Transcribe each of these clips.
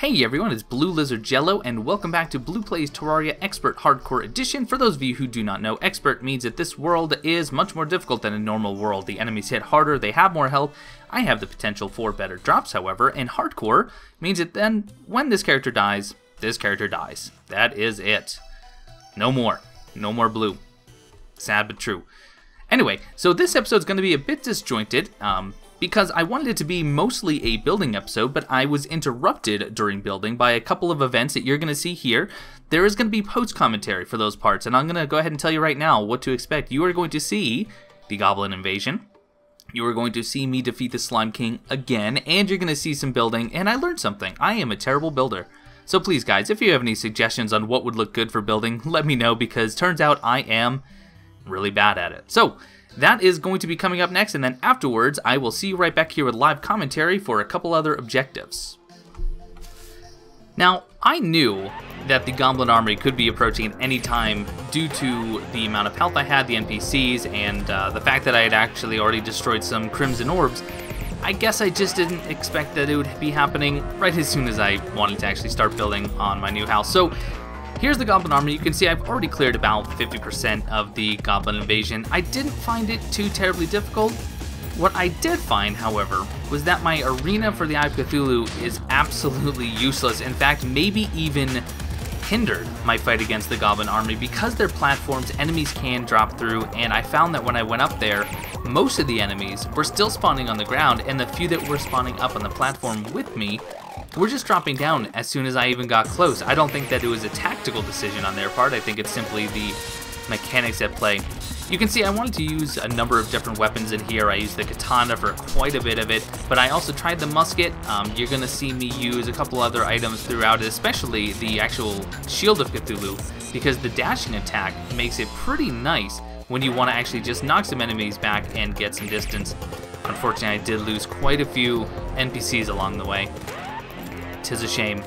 Hey everyone, it's Blue Lizard Jello, and welcome back to Blue Plays Terraria Expert Hardcore Edition. For those of you who do not know, Expert means that this world is much more difficult than a normal world. The enemies hit harder, they have more health. I have the potential for better drops, however, and Hardcore means that then when this character dies, this character dies. That is it. No more. No more blue. Sad but true. Anyway, so this episode's going to be a bit disjointed, because I wanted it to be mostly a building episode, but I was interrupted during building by a couple of events that you're going to see here. There is going to be post-commentary for those parts, and I'm going to go ahead and tell you right now what to expect. You are going to see the Goblin invasion. You are going to see me defeat the Slime King again, and you're going to see some building, and I learned something. I am a terrible builder. So please, guys, if you have any suggestions on what would look good for building, let me know, because turns out I am really bad at it. So that is going to be coming up next, and then afterwards, I will see you right back here with live commentary for a couple other objectives. Now, I knew that the Goblin Army could be approaching at any time due to the amount of health I had, the NPCs, and the fact that I had actually already destroyed some Crimson Orbs. I guess I just didn't expect that it would be happening right as soon as I wanted to actually start building on my new house. So here's the Goblin Army. You can see I've already cleared about 50% of the Goblin invasion. I didn't find it too terribly difficult. What I did find, however, was that my arena for the Eye of Cthulhu is absolutely useless. In fact, maybe even hindered my fight against the Goblin Army because their platforms enemies can drop through, and I found that when I went up there, most of the enemies were still spawning on the ground, and the few that were spawning up on the platform with me were just dropping down as soon as I even got close. I don't think that it was a tactical decision on their part. I think it's simply the mechanics at play. You can see I wanted to use a number of different weapons in here. I used the katana for quite a bit of it, but I also tried the musket. You're going to see me use a couple other items throughout it, especially the actual Shield of Cthulhu, because the dashing attack makes it pretty nice when you want to actually just knock some enemies back and get some distance. Unfortunately, I did lose quite a few NPCs along the way. 'Tis a shame.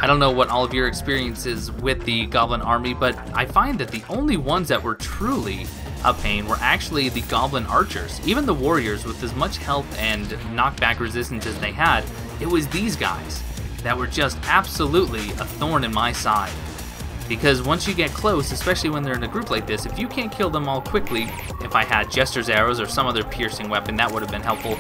I don't know what all of your experience is with the Goblin Army, but I find that the only ones that were truly a pain were actually the Goblin Archers. Even the Warriors, with as much health and knockback resistance as they had, it was these guys that were just absolutely a thorn in my side. Because once you get close, especially when they're in a group like this, if you can't kill them all quickly, if I had Jester's arrows or some other piercing weapon, that would have been helpful.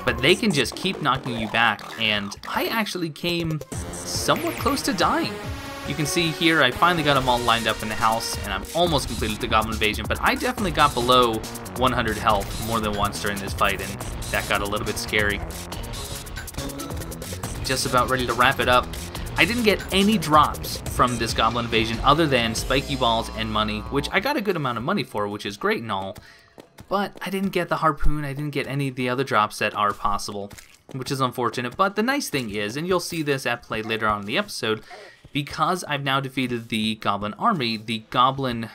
But they can just keep knocking you back, and I actually came somewhat close to dying. You can see here, I finally got them all lined up in the house, and I'm almost completed the Goblin invasion, but I definitely got below 100 health more than once during this fight, and that got a little bit scary. Just about ready to wrap it up. I didn't get any drops from this Goblin invasion other than spiky balls and money, which I got a good amount of money for, which is great and all, but I didn't get the harpoon, I didn't get any of the other drops that are possible, which is unfortunate. But the nice thing is, and you'll see this at play later on in the episode, because I've now defeated the Goblin Army, the Goblin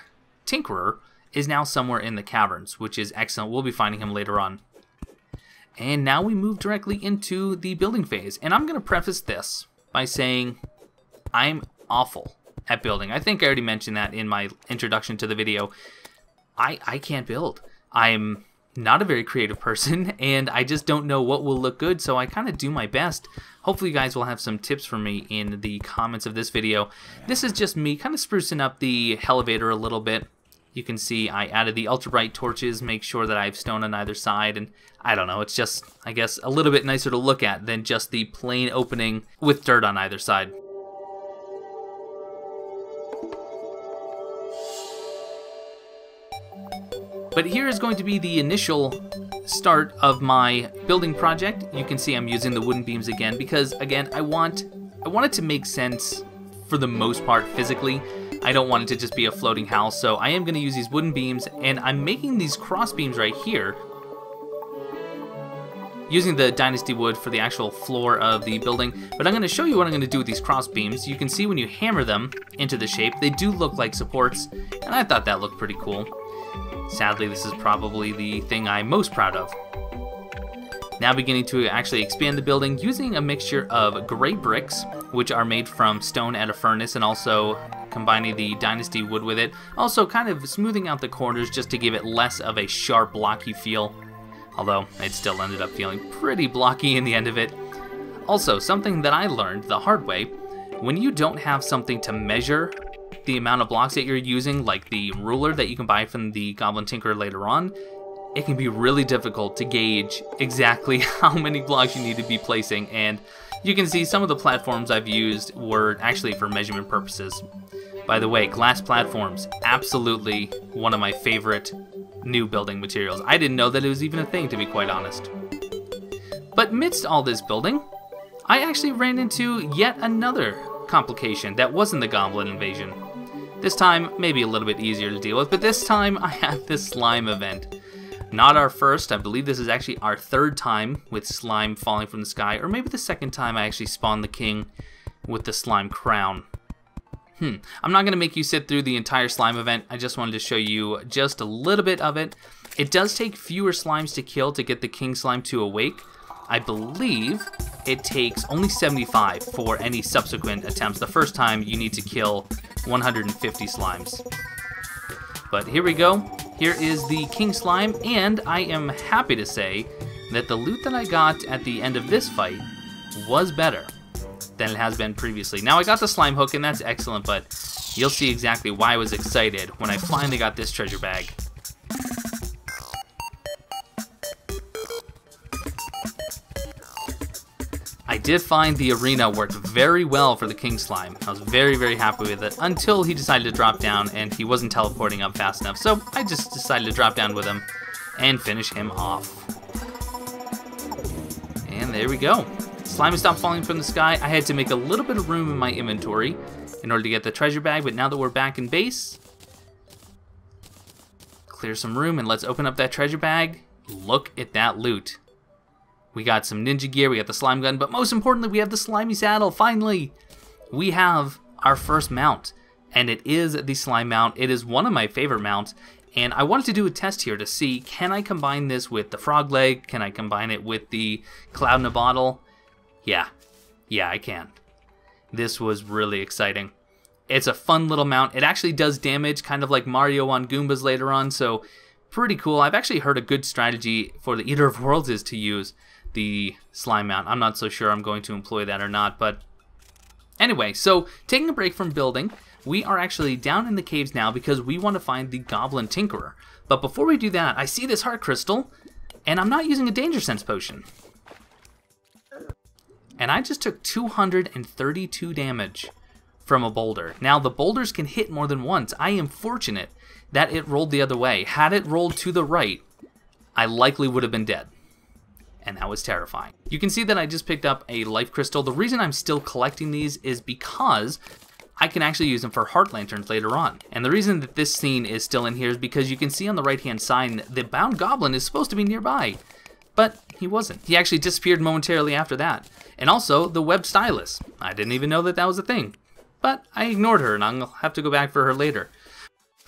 Tinkerer is now somewhere in the caverns, which is excellent. We'll be finding him later on. And now we move directly into the building phase, and I'm going to preface this by saying I'm awful at building. I think I already mentioned that in my introduction to the video. I can't build. I'm not a very creative person, and I just don't know what will look good, so I kind of do my best. Hopefully you guys will have some tips for me in the comments of this video. This is just me kind of sprucing up the elevator a little bit. You can see I added the ultra bright torches, make sure that I have stone on either side, and I don't know, it's just, I guess, a little bit nicer to look at than just the plain opening with dirt on either side. But here is going to be the initial start of my building project. You can see I'm using the wooden beams again because, again, I want it to make sense for the most part physically. I don't want it to just be a floating house, so I am going to use these wooden beams, and I'm making these cross beams right here using the dynasty wood for the actual floor of the building. But I'm going to show you what I'm going to do with these cross beams. You can see when you hammer them into the shape, they do look like supports, and I thought that looked pretty cool. Sadly, this is probably the thing I'm most proud of. Now beginning to actually expand the building using a mixture of gray bricks, which are made from stone at a furnace, and also combining the Dynasty wood with it. Also kind of smoothing out the corners just to give it less of a sharp, blocky feel. Although it still ended up feeling pretty blocky in the end of it. Also, something that I learned the hard way, when you don't have something to measure the amount of blocks that you're using, like the ruler that you can buy from the Goblin Tinkerer later on, it can be really difficult to gauge exactly how many blocks you need to be placing, and you can see some of the platforms I've used were actually for measurement purposes. By the way, glass platforms, absolutely one of my favorite new building materials. I didn't know that it was even a thing, to be quite honest. But amidst all this building, I actually ran into yet another complication that wasn't the Goblin invasion. This time, maybe a little bit easier to deal with, but this time I had this slime event. Not our first, I believe this is actually our third time with slime falling from the sky, or maybe the second time I actually spawned the king with the slime crown. I'm not going to make you sit through the entire slime event, I just wanted to show you just a little bit of it. It does take fewer slimes to kill to get the king slime to awake. I believe it takes only 75 for any subsequent attempts. The first time you need to kill 150 slimes. But here we go. Here is the king slime, and I am happy to say that the loot that I got at the end of this fight was better than it has been previously. Now I got the slime hook, and that's excellent, but you'll see exactly why I was excited when I finally got this treasure bag. I did find the arena worked very well for the king slime. I was very, very happy with it until he decided to drop down and he wasn't teleporting up fast enough. So I just decided to drop down with him and finish him off. And there we go. Slime stopped falling from the sky. I had to make a little bit of room in my inventory in order to get the treasure bag, but now that we're back in base, clear some room and let's open up that treasure bag. Look at that loot. We got some ninja gear, we got the slime gun, but most importantly, we have the slimy saddle, finally! We have our first mount, and it is the slime mount. It is one of my favorite mounts, and I wanted to do a test here to see, can I combine this with the frog leg? Can I combine it with the cloud in a bottle? Yeah, I can. This was really exciting. It's a fun little mount. It actually does damage, kind of like Mario on Goombas later on, so pretty cool. I've actually heard a good strategy for the Eater of Worlds is to use the slime mount. I'm not so sure I'm going to employ that or not, but anyway, so taking a break from building, we are actually down in the caves now because we want to find the Goblin Tinkerer. But before we do that, I see this heart crystal, and I'm not using a danger sense potion. And I just took 232 damage from a boulder. Now, the boulders can hit more than once. I am fortunate that it rolled the other way. Had it rolled to the right, I likely would have been dead. And that was terrifying. You can see that I just picked up a life crystal. The reason I'm still collecting these is because I can actually use them for heart lanterns later on. And the reason that this scene is still in here is because you can see on the right hand side the bound goblin is supposed to be nearby. But he wasn't. He actually disappeared momentarily after that. And also the web stylus. I didn't even know that that was a thing. But I ignored her and I'll have to go back for her later.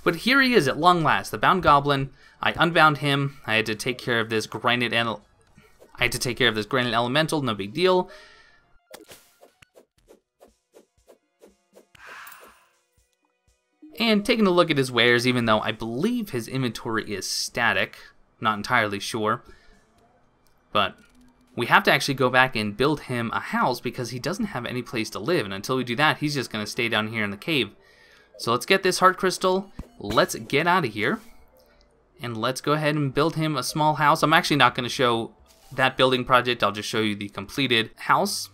But here he is at long last, the bound goblin. I unbound him. I had to take care of this granite elemental, no big deal. And taking a look at his wares, even though I believe his inventory is static, not entirely sure. But we have to actually go back and build him a house because he doesn't have any place to live. And until we do that, he's just going to stay down here in the cave. So let's get this heart crystal. Let's get out of here. And let's go ahead and build him a small house. I'm actually not going to show that building project. I'll just show you the completed house.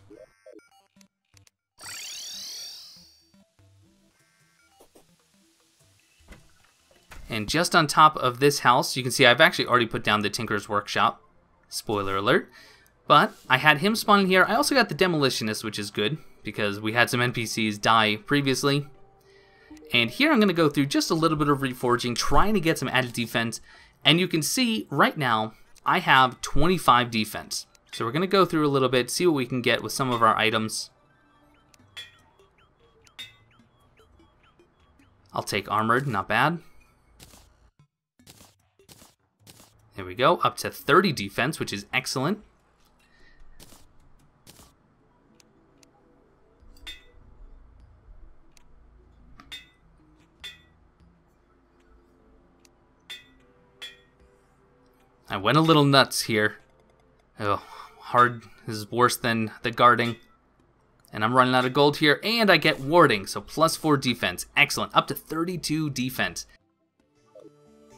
And just on top of this house, you can see I've actually already put down the Tinker's Workshop. Spoiler alert. But I had him spawn in here. I also got the Demolitionist, which is good, because we had some NPCs die previously. And here I'm going to go through just a little bit of reforging, trying to get some added defense. And you can see right now, I have 25 defense. So we're going to go through a little bit, see what we can get with some of our items. I'll take armored, not bad. There we go, up to 30 defense, which is excellent. I went a little nuts here. Oh, hard. This is worse than the guarding. And I'm running out of gold here, and I get warding, so +4 defense. Excellent, up to 32 defense.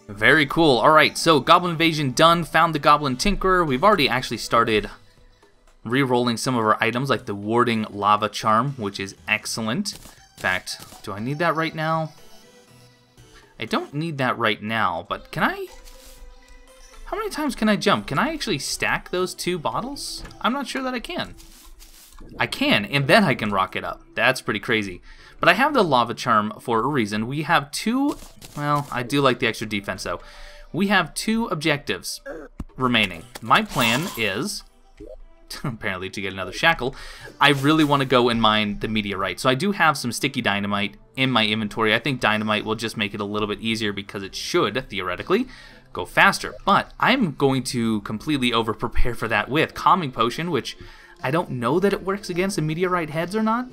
Very cool. Alright, so Goblin Invasion done, found the Goblin Tinkerer. We've already actually started re-rolling some of our items, like the Warding Lava Charm, which is excellent. In fact, do I need that right now? I don't need that right now, but can I... How many times can I jump? Can I actually stack those 2 bottles? I'm not sure that I can. I can, and then I can rock it up. That's pretty crazy. But I have the Lava Charm for a reason. We have 2... Well, I do like the extra defense, though. We have 2 objectives remaining. My plan is... apparently to get another shackle, I really want to go and mine the Meteorite. So I do have some sticky dynamite in my inventory. I think dynamite will just make it a little bit easier because it should, theoretically, go faster. But I'm going to completely over-prepare for that with Calming Potion, which I don't know that it works against the Meteorite heads or not.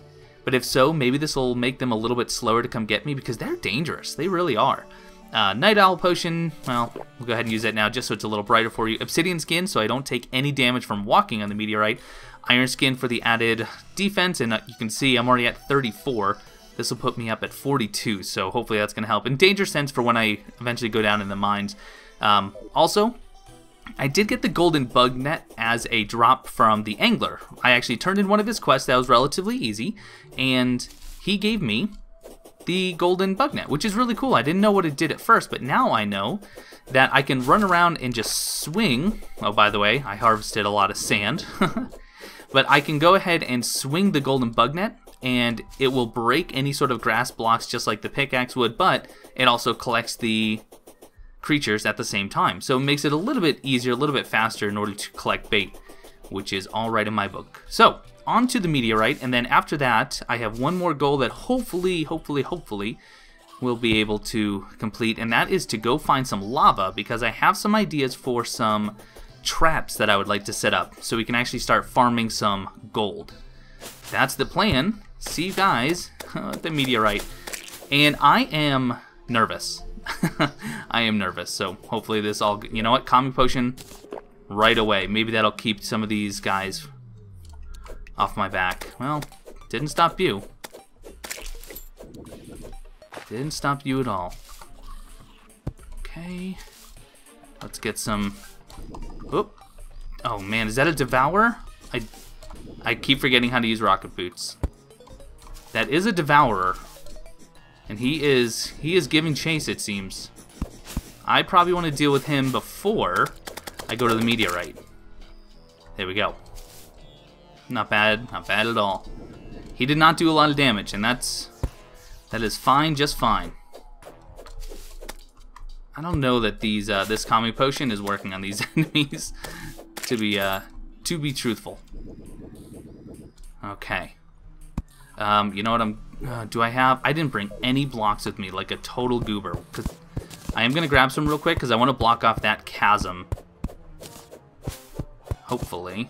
But if so, maybe this will make them a little bit slower to come get me because they're dangerous. They really are. Night Owl Potion, well, we'll go ahead and use that now just so it's a little brighter for you. Obsidian Skin, so I don't take any damage from walking on the Meteorite. Iron Skin for the added defense, and you can see I'm already at 34. This will put me up at 42, so hopefully that's going to help. And Danger Sense for when I eventually go down in the mines. Also, I did get the Golden Bug Net as a drop from the Angler. I actually turned in one of his quests that was relatively easy, and he gave me the Golden Bug Net, which is really cool. I didn't know what it did at first, but now I know that I can run around and just swing. Oh, by the way, I harvested a lot of sand. But I can go ahead and swing the Golden Bug Net, and it will break any sort of grass blocks just like the pickaxe would, but it also collects the creatures at the same time. So it makes it a little bit easier, a little bit faster in order to collect bait, which is all right in my book. So, on to the Meteorite, and then after that, I have one more goal that hopefully we'll be able to complete, and that is to go find some lava, because I have some ideas for some traps that I would like to set up, so we can actually start farming some gold. That's the plan. See you guys at the Meteorite. And I am nervous. I am nervous, so hopefully this all... You know what? Calming Potion right away. Maybe that'll keep some of these guys off my back. Well, didn't stop you. Didn't stop you at all. Okay. Let's get some... Oop. Oh man, is that a Devourer? I keep forgetting how to use rocket boots. That is a Devourer. And he is giving chase, it seems. I probably want to deal with him before I go to the Meteorite. There we go. Not bad at all. He did not do a lot of damage, and that is fine, just fine. I don't know that these this Calming Potion is working on these enemies, to be truthful. Okay. You know what do I have? I didn't bring any blocks with me, like a total goober. Cause I am gonna grab some real quick because I want to block off that chasm. Hopefully.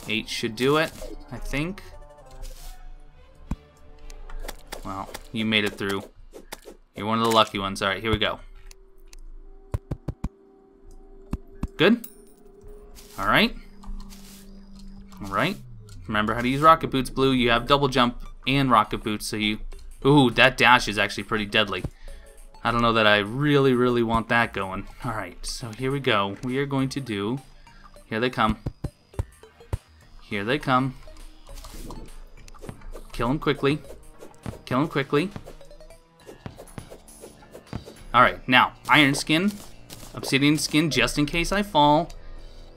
8 should do it, I think. Well, you made it through. You're one of the lucky ones. Alright, here we go. Good? Alright. Alright. Remember how to use rocket boots, Blue. You have double jump and rocket boots, so you... Ooh, that dash is actually pretty deadly. I don't know that I really want that going. Alright, so here we go. We are going to do... Here they come. Here they come. Kill him quickly. Kill him quickly. Alright, now, Iron Skin. Obsidian Skin just in case I fall.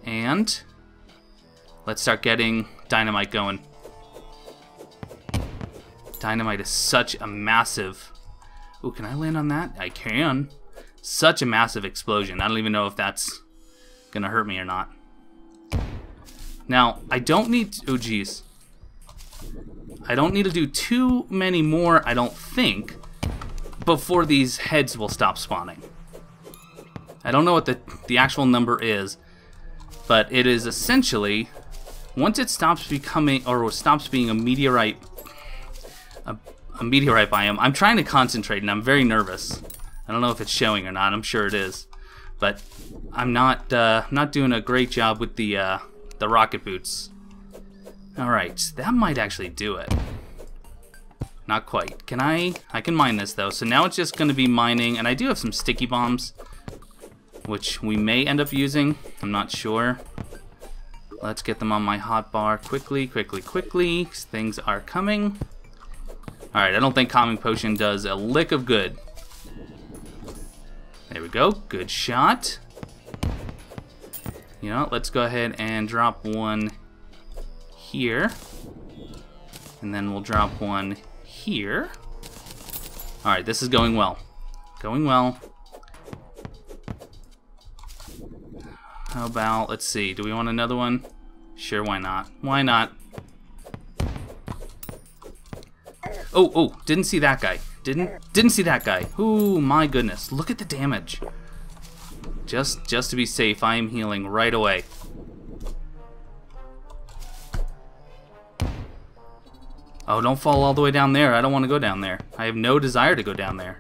And... let's start getting dynamite going. Dynamite is such a massive... Ooh, can I land on that? I can. Such a massive explosion. I don't even know if that's gonna hurt me or not. Now, I don't need... Oh, geez. I don't need to do too many more, I don't think, before these heads will stop spawning. I don't know what the actual number is, but it is essentially... Once it stops becoming, or stops being a meteorite biome, I'm trying to concentrate and I'm very nervous. I don't know if it's showing or not, I'm sure it is. but I'm not doing a great job with the rocket boots. All right, that might actually do it. Not quite. Can I can mine this though. So now it's just going to be mining, and I do have some sticky bombs, which we may end up using. I'm not sure. Let's get them on my hotbar quickly, quickly, quickly. Things are coming. All right, I don't think calming potion does a lick of good. There we go. Good shot. You know, let's go ahead and drop one here, and then we'll drop one here. All right, this is going well. Going well. How about, let's see, do we want another one? Sure, why not? Why not? Oh, didn't see that guy. Didn't see that guy. Ooh, my goodness. Look at the damage. Just to be safe, I am healing right away. Oh, don't fall all the way down there. I don't want to go down there. I have no desire to go down there.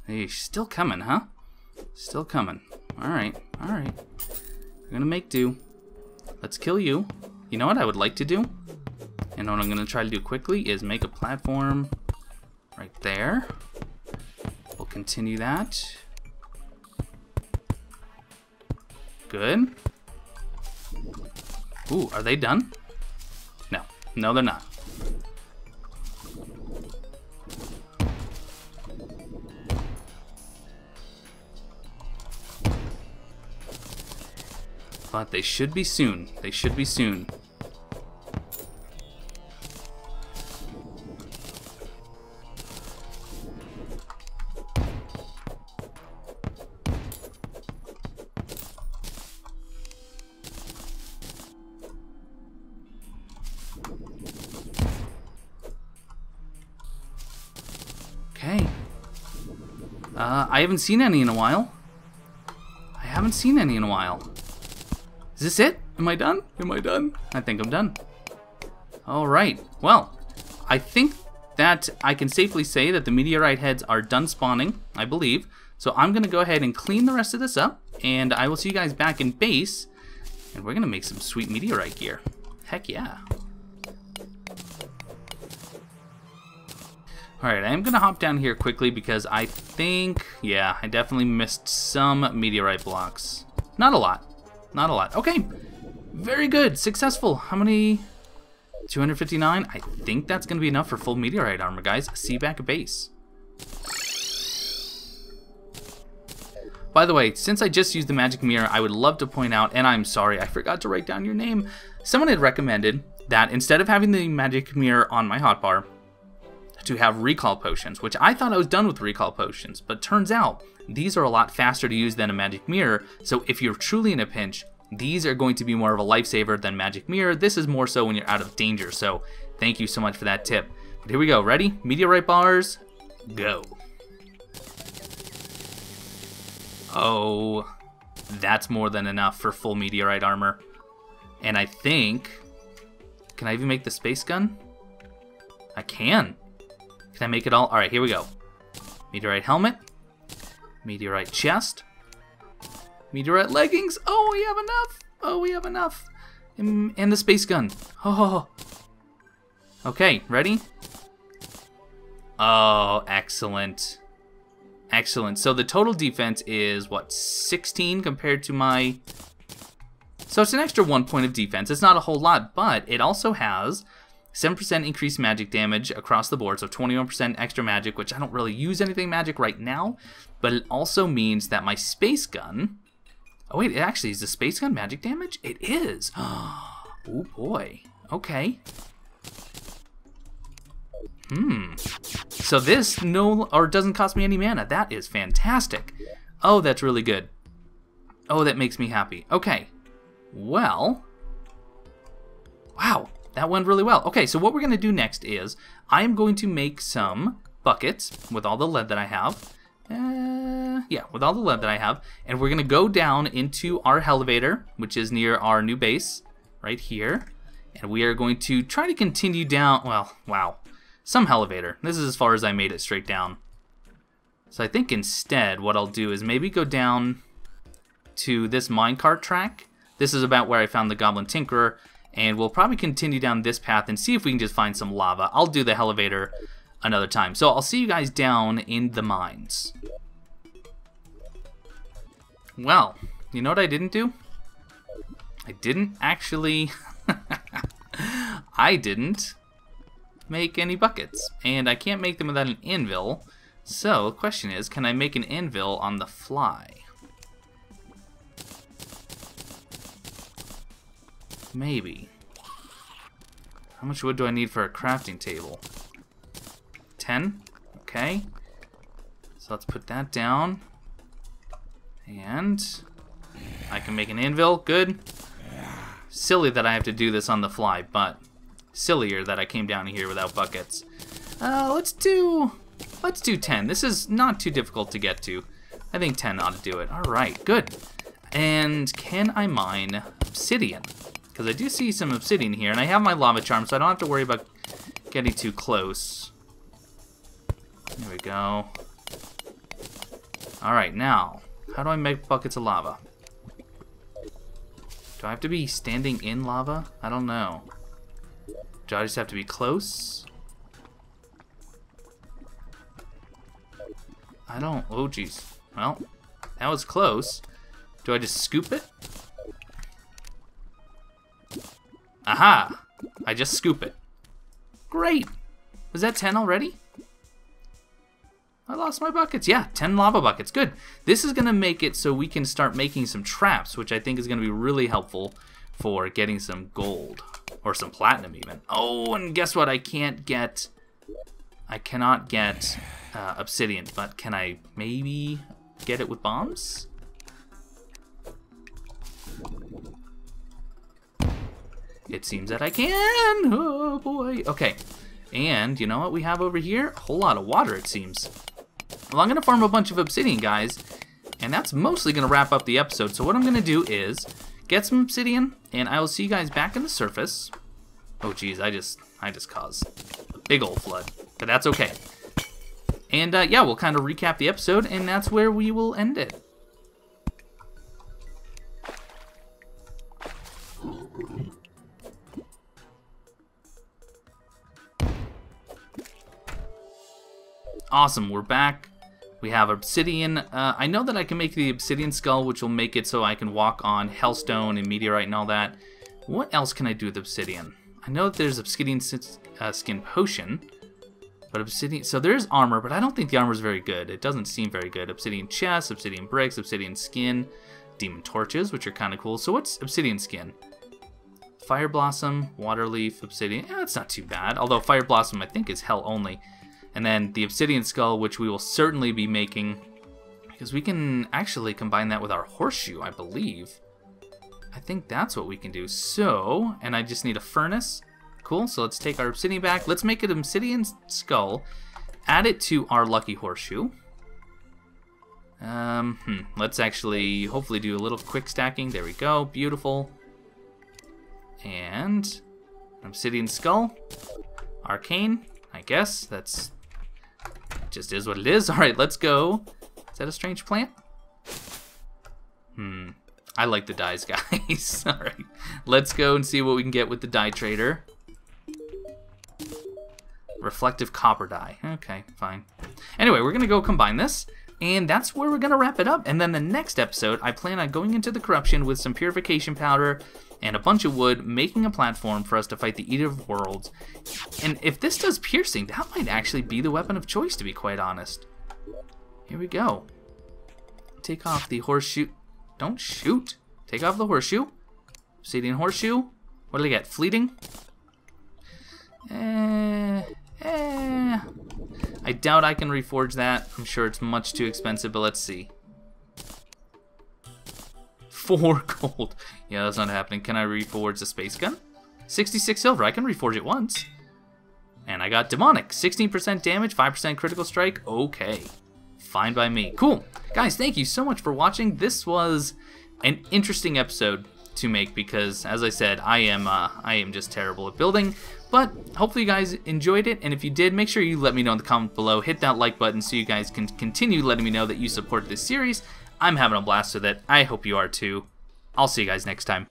Hey, she's still coming, huh? Still coming. Alright, alright. We're gonna make do. Let's kill you. You know what I would like to do? And what I'm gonna try to do quickly is make a platform right there. We'll continue that. Good. Ooh, are they done? No. No, they're not. But they should be soon. They should be soon. Okay. I haven't seen any in a while. I haven't seen any in a while. Is this it? Am I done? Am I done? I think I'm done. Alright, well, I think that I can safely say that the meteorite heads are done spawning, I believe. So I'm going to go ahead and clean the rest of this up, and I will see you guys back in base, and we're going to make some sweet meteorite gear. Heck yeah. Alright, I am going to hop down here quickly because I think, yeah, I definitely missed some meteorite blocks. Not a lot. Not a lot. Okay. Very good. Successful. How many? 259? I think that's going to be enough for full meteorite armor, guys. See you back at base. By the way, since I just used the magic mirror, I would love to point out, and I'm sorry, I forgot to write down your name. Someone had recommended that instead of having the magic mirror on my hotbar, to have recall potions, which I thought I was done with recall potions, but turns out these are a lot faster to use than a magic mirror, so if you're truly in a pinch, these are going to be more of a lifesaver than magic mirror. This is more so when you're out of danger, so thank you so much for that tip. But here we go, ready? Meteorite bars, go. Oh, that's more than enough for full meteorite armor. And I think, can I even make the space gun? I can. Can I make it all? All right, here we go. Meteorite helmet. Meteorite chest. Meteorite leggings. Oh, we have enough. Oh, we have enough. And the space gun. Oh. Okay, ready? Oh, excellent. Excellent. So the total defense is, what, 16 compared to my... So it's an extra 1 point of defense. It's not a whole lot, but it also has 7% increased magic damage across the board, so 21% extra magic, which I don't really use anything magic right now, but it also means that my space gun... Oh wait, it actually is the space gun magic damage? It is! Oh boy. Okay. So this doesn't cost me any mana. That is fantastic. Oh, that's really good. Oh, that makes me happy. Okay. Well... Wow. That went really well. Okay, so what we're going to do next is I am going to make some buckets with all the lead that I have. Yeah, with all the lead that I have. And we're going to go down into our elevator, which is near our new base right here. And we are going to try to continue down. Well, wow. Some elevator. This is as far as I made it straight down. So I think instead what I'll do is maybe go down to this minecart track. This is about where I found the Goblin Tinkerer, and we'll probably continue down this path and see if we can just find some lava. I'll do the elevator another time. So I'll see you guys down in the mines. Well, you know what I didn't do? I didn't actually... I didn't make any buckets, and I can't make them without an anvil. So the question is, can I make an anvil on the fly? Maybe. How much wood do I need for a crafting table? 10? Okay. So let's put that down. And I can make an anvil. Good. Silly that I have to do this on the fly, but sillier that I came down here without buckets. Let's do 10. This is not too difficult to get to. I think 10 ought to do it. Alright, good. And can I mine obsidian? Because I do see some obsidian here, and I have my lava charm, so I don't have to worry about getting too close. There we go. Alright, now, how do I make buckets of lava? Do I have to be standing in lava? I don't know. Do I just have to be close? I don't... Oh, jeez. Well, that was close. Do I just scoop it? Aha! I just scoop it. Great! Was that 10 already? I lost my buckets. Yeah, 10 lava buckets. Good. This is going to make it so we can start making some traps, which I think is going to be really helpful for getting some gold. Or some platinum, even. Oh, and guess what? I cannot get obsidian, but can I maybe get it with bombs? It seems that I can. Oh, boy. Okay. And you know what we have over here? A whole lot of water, it seems. Well, I'm going to farm a bunch of obsidian, guys, and that's mostly going to wrap up the episode. So what I'm going to do is get some obsidian, and I will see you guys back in the surface. Oh, geez, I just caused a big old flood, but that's okay. And, yeah, we'll kind of recap the episode, and that's where we will end it. Awesome, we're back. We have obsidian. I know that I can make the obsidian skull, which will make it so I can walk on hellstone and meteorite and all that. What else can I do with obsidian? I know that there's obsidian skin potion, but obsidian... So there's armor, but I don't think the armor is very good. It doesn't seem very good. Obsidian chest, obsidian bricks, obsidian skin, demon torches, which are kind of cool. So what's obsidian skin? Fire blossom, water leaf, obsidian. Yeah, that's not too bad. Although fire blossom, I think, is hell only. And then the obsidian skull, which we will certainly be making, because we can actually combine that with our horseshoe, I believe. I think that's what we can do. So, and I just need a furnace. Cool, so let's take our obsidian back. Let's make an obsidian skull, add it to our lucky horseshoe. Let's actually hopefully do a little quick stacking. There we go, beautiful. And obsidian skull, arcane, I guess. That's just is what it is. All right, let's go. Is that a strange plant? I like the dyes, guys. All right, let's go and see what we can get with the dye trader. Reflective copper dye. Okay, fine. Anyway, we're gonna go combine this, and that's where we're gonna wrap it up. And then the next episode, I plan on going into the corruption with some purification powder and a bunch of wood, making a platform for us to fight the Eater of Worlds. And if this does piercing, that might actually be the weapon of choice, to be quite honest. Here we go. Take off the horseshoe. Don't shoot. Take off the horseshoe. Obsidian horseshoe. What do I get? Fleeting? I doubt I can reforge that. I'm sure it's much too expensive, but let's see. 4 gold. Yeah, that's not happening. Can I reforge the space gun? 66 silver. I can reforge it once. And I got demonic. 16% damage, 5% critical strike. Okay. Fine by me. Cool. Guys, thank you so much for watching. This was an interesting episode to make because, as I said, I am just terrible at building. But hopefully you guys enjoyed it, and if you did, make sure you let me know in the comment below. Hit that like button so you guys can continue letting me know that you support this series. I'm having a blast with it. I hope you are too. I'll see you guys next time.